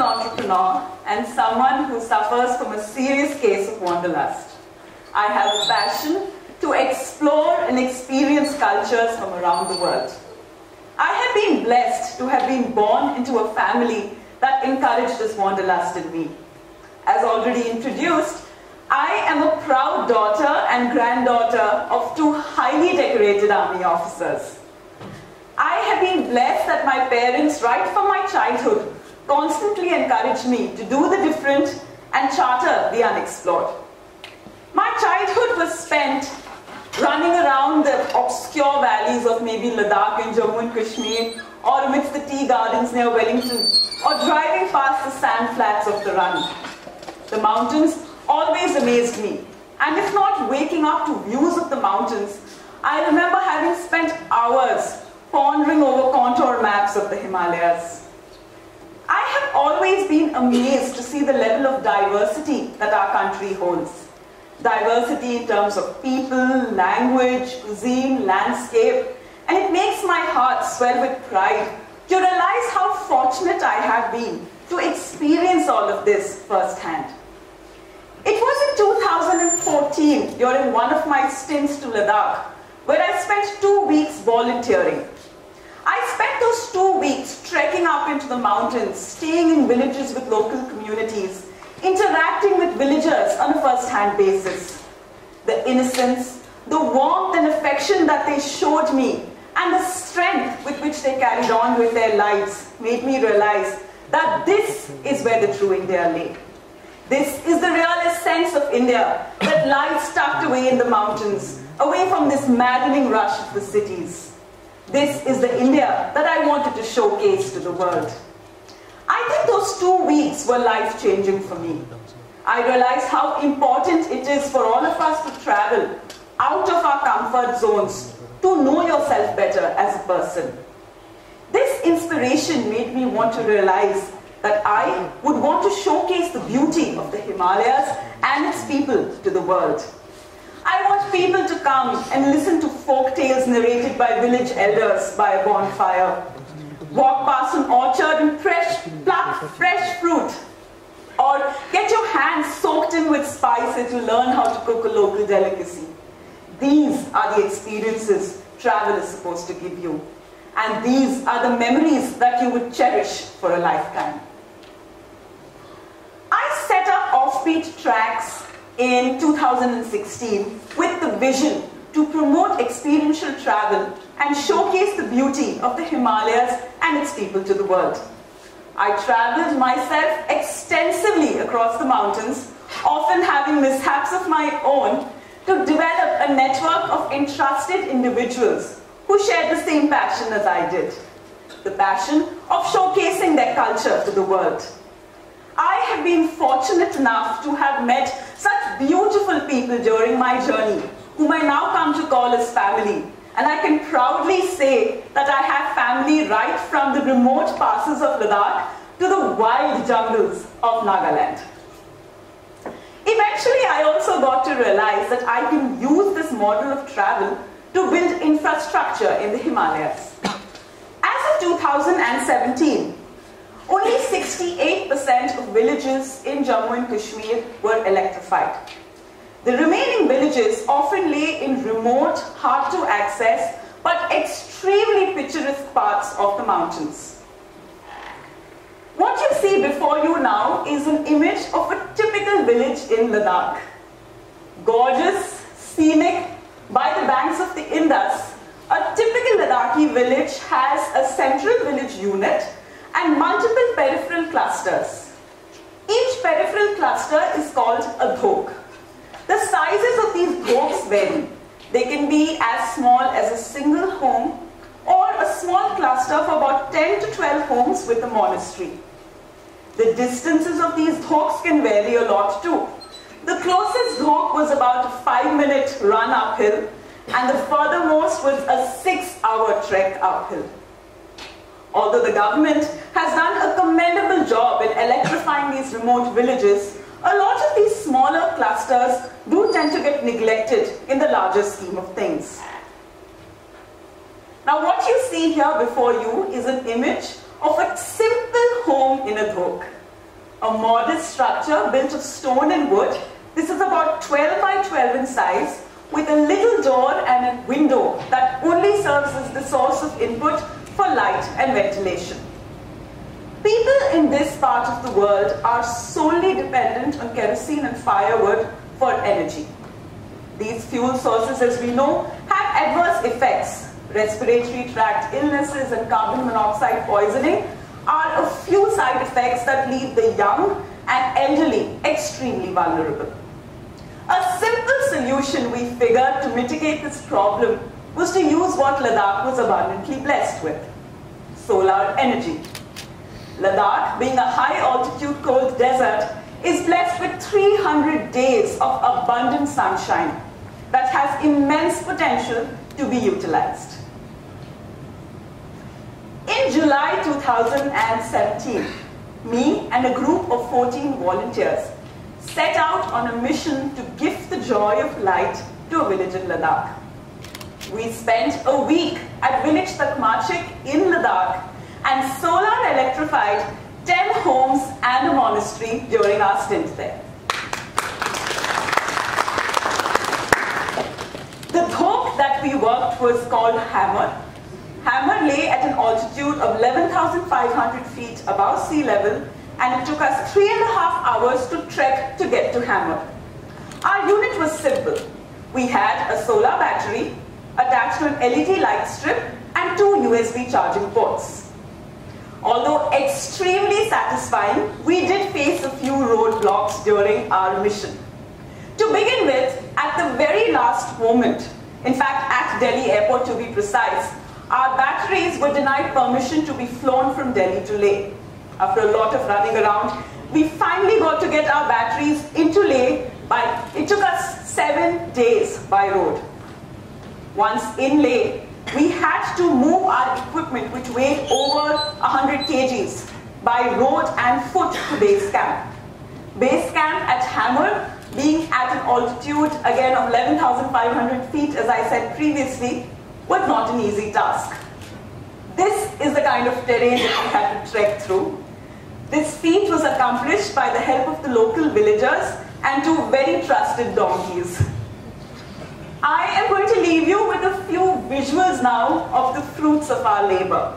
entrepreneur and someone who suffers from a serious case of wanderlust. I have a passion to explore and experience cultures from around the world. I have been blessed to have been born into a family that encouraged this wanderlust in me. As already introduced, I am a proud daughter and granddaughter of two highly decorated army officers. I have been blessed that my parents, right from my childhood, constantly encouraged me to do the different and charter the unexplored. My childhood was spent running around the obscure valleys of maybe Ladakh in Jammu and Kashmir, or amidst the tea gardens near Wellington, or driving past the sand flats of the Run. The mountains always amazed me, and if not waking up to views of the mountains, I remember having spent hours pondering over contour maps of the Himalayas. I have always been amazed to see the level of diversity that our country holds. Diversity in terms of people, language, cuisine, landscape, and it makes my heart swell with pride to realize how fortunate I have been to experience all of this firsthand. It was in 2014, during one of my stints to Ladakh, where I spent 2 weeks volunteering. I spent those 2 weeks trekking up into the mountains, staying in villages with local communities, interacting with villagers on a first-hand basis. The innocence, the warmth and affection that they showed me, and the strength with which they carried on with their lives made me realize that this is where the true India lay. This is the real essence of India that lies tucked away in the mountains, away from this maddening rush of the cities. This is the India that I wanted to showcase to the world. I think those 2 weeks were life-changing for me. I realized how important it is for all of us to travel out of our comfort zones to know yourself better as a person. This inspiration made me want to realize that I would want to showcase the beauty of the Himalayas and its people to the world. I want people to come and listen to folk tales narrated by village elders by a bonfire, walk past an orchard and pluck fresh fruit, or get your hands soaked in with spices to learn how to cook a local delicacy. These are the experiences travel is supposed to give you, and these are the memories that you would cherish for a lifetime. I set up Offbeat tracks in 2016 with the vision to promote experiential travel and showcase the beauty of the Himalayas and its people to the world. I traveled myself extensively across the mountains, often having mishaps of my own, to develop a network of entrusted individuals who shared the same passion as I did, the passion of showcasing their culture to the world. I have been fortunate enough to have met such beautiful people during my journey, whom I now come to call as family. And I can proudly say that I have family right from the remote passes of Ladakh to the wild jungles of Nagaland. Eventually, I also got to realize that I can use this model of travel to build infrastructure in the Himalayas. As of 2017, only 68% of villages in Jammu and Kashmir were electrified. The remaining villages often lay in remote, hard to access, but extremely picturesque parts of the mountains. What you see before you now is an image of a typical village in Ladakh. Gorgeous, scenic, by the banks of the Indus, a typical Ladakhi village has a central village unit and multiple peripheral clusters. Each peripheral cluster is called a dhok. The sizes of these dhoks vary. They can be as small as a single home or a small cluster of about 10 to 12 homes with a monastery. The distances of these dhoks can vary a lot too. The closest dhok was about a 5-minute run uphill, and the furthermost was a 6-hour trek uphill. Although the government has done a commendable job in electrifying these remote villages, a lot of these smaller clusters do tend to get neglected in the larger scheme of things. Now what you see here before you is an image of a simple home in a dhok. A modest structure built of stone and wood. This is about 12 by 12 in size, with a little door and a window that only serves as the source of input for light and ventilation. People in this part of the world are solely dependent on kerosene and firewood for energy. These fuel sources, as we know, have adverse effects. Respiratory tract illnesses and carbon monoxide poisoning are a few side effects that leave the young and elderly extremely vulnerable. A simple solution we figured to mitigate this problem was to use what Ladakh was abundantly blessed with: solar energy. Ladakh, being a high-altitude cold desert, is blessed with 300 days of abundant sunshine that has immense potential to be utilized. In July 2017, me and a group of 14 volunteers set out on a mission to gift the joy of light to a village in Ladakh. We spent a week at village Takmachik in Ladakh and solar electrified 10 homes and a monastery during our stint there. The dhok that we worked was called Hammer. Hammer lay at an altitude of 11,500 feet above sea level, and it took us 3.5 hours to trek to get to Hammer. Our unit was simple. We had a solar battery attached to an LED light strip and 2 USB charging ports. Although extremely satisfying, we did face a few roadblocks during our mission. To begin with, at the very last moment, in fact at Delhi airport to be precise, our batteries were denied permission to be flown from Delhi to Leh. After a lot of running around, we finally got to get our batteries into Leh. It took us 7 days by road. Once in Leh, we had to move our equipment, which weighed over 100 kgs, by road and foot to base camp. Base camp at Hammer, being at an altitude, again, of 11,500 feet, as I said previously, was not an easy task. This is the kind of terrain that we had to trek through. This feat was accomplished by the help of the local villagers and 2 very trusted donkeys. I am going to leave you with a few visuals now of the fruits of our labor.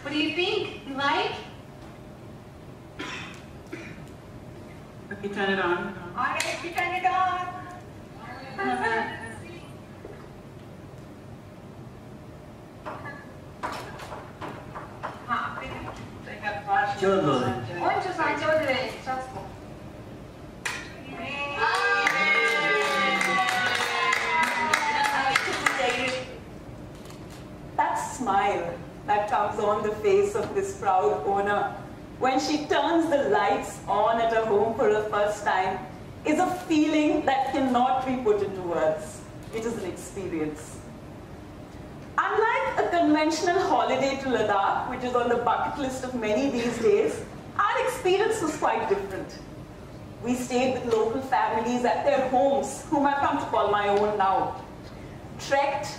What do you think? You like? Okay, turn it on. Alright, we turn it on. That smile that comes on the face of this proud owner when she turns the lights on at her home for the first time is a feeling that cannot be put into words. It is an experience. Unlike a conventional holiday to Ladakh, which is on the bucket list of many these days, our experience was quite different. We stayed with local families at their homes, whom I've come to call my own now, trekked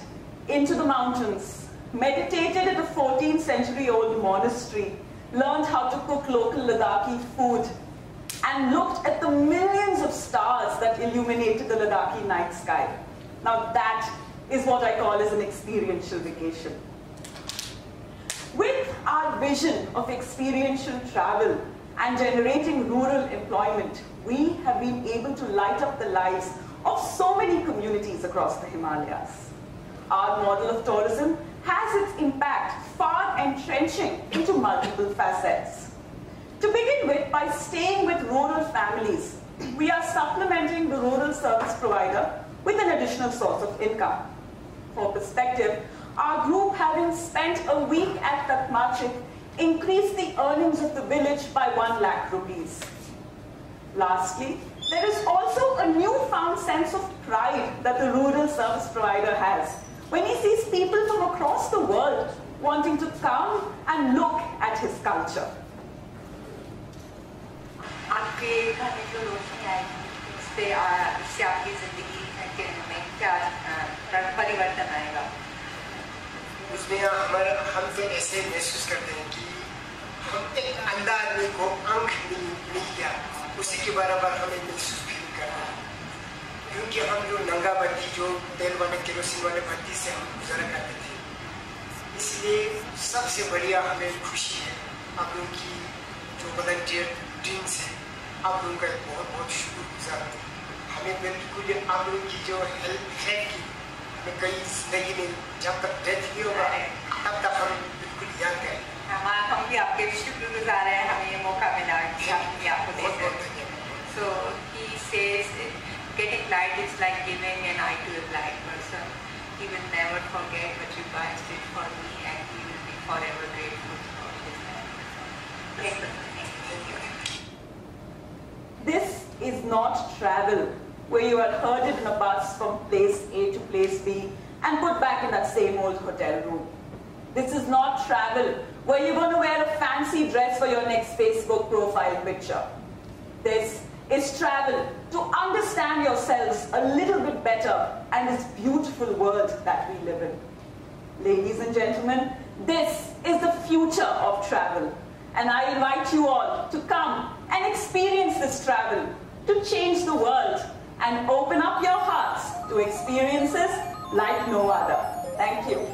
into the mountains, meditated at a 14th century old monastery, learned how to cook local Ladakhi food, and looked at the millions of stars that illuminated the Ladakhi night sky. Now that is what I call as an experiential vacation. With our vision of experiential travel and generating rural employment, we have been able to light up the lives of so many communities across the Himalayas. Our model of tourism has its impact far entrenching into multiple facets. To begin with, by staying with rural families, we are supplementing the rural service provider with an additional source of income. For perspective, our group, having spent a week at Takmachik, increased the earnings of the village by 1 lakh rupees. Lastly, there is also a newfound sense of pride that the rural service provider has when he sees people from across the world wanting to come and look at his culture. आपके घर में जो रोशनी आएगी उससे आपकी जिंदगी में क्या परिवर्तन आएगा? उसमें हम तो ऐसे महसूस करते हैं कि हम एक अंधा आदमी को आंख मिल गया, उसी के बराबर हमें महसूस फील करना है। क्योंकि हम जो नंगा बत्ती, जो तेल वाले केरोसिन वाले बत्ती से हम गुजरा करते थे, इसलिए सबसे बढ़िया हमें खुशी है आप लोगों की जो वॉलंटियर टीम्स है, आप लोगों का बहुत बहुत शुक्रगुजार हूँ। हमें बिल्कुल आप लोगों की जो हेल्प है कि हमें कई जिंदगी में जब तक डेथ नहीं होगा तब तक हम बिल्कुल याद करें। हम भी आपके शुक्रगुजार हैं, हमें ये मौका मिला कि हम भी आपको दे सकें। So he says, getting light is like giving an eye to a blind person. He will never forget what you guys did for me, and he will be forever grateful for his life. This is not travel, where you are herded in a bus from place A to place B and put back in that same old hotel room. This is not travel, where you're going to wear a fancy dress for your next Facebook profile picture. This is travel to understand yourselves a little bit better and this beautiful world that we live in. Ladies and gentlemen, this is the future of travel. And I invite you all to come and experience this travel, to change the world and open up your hearts to experiences like no other. Thank you.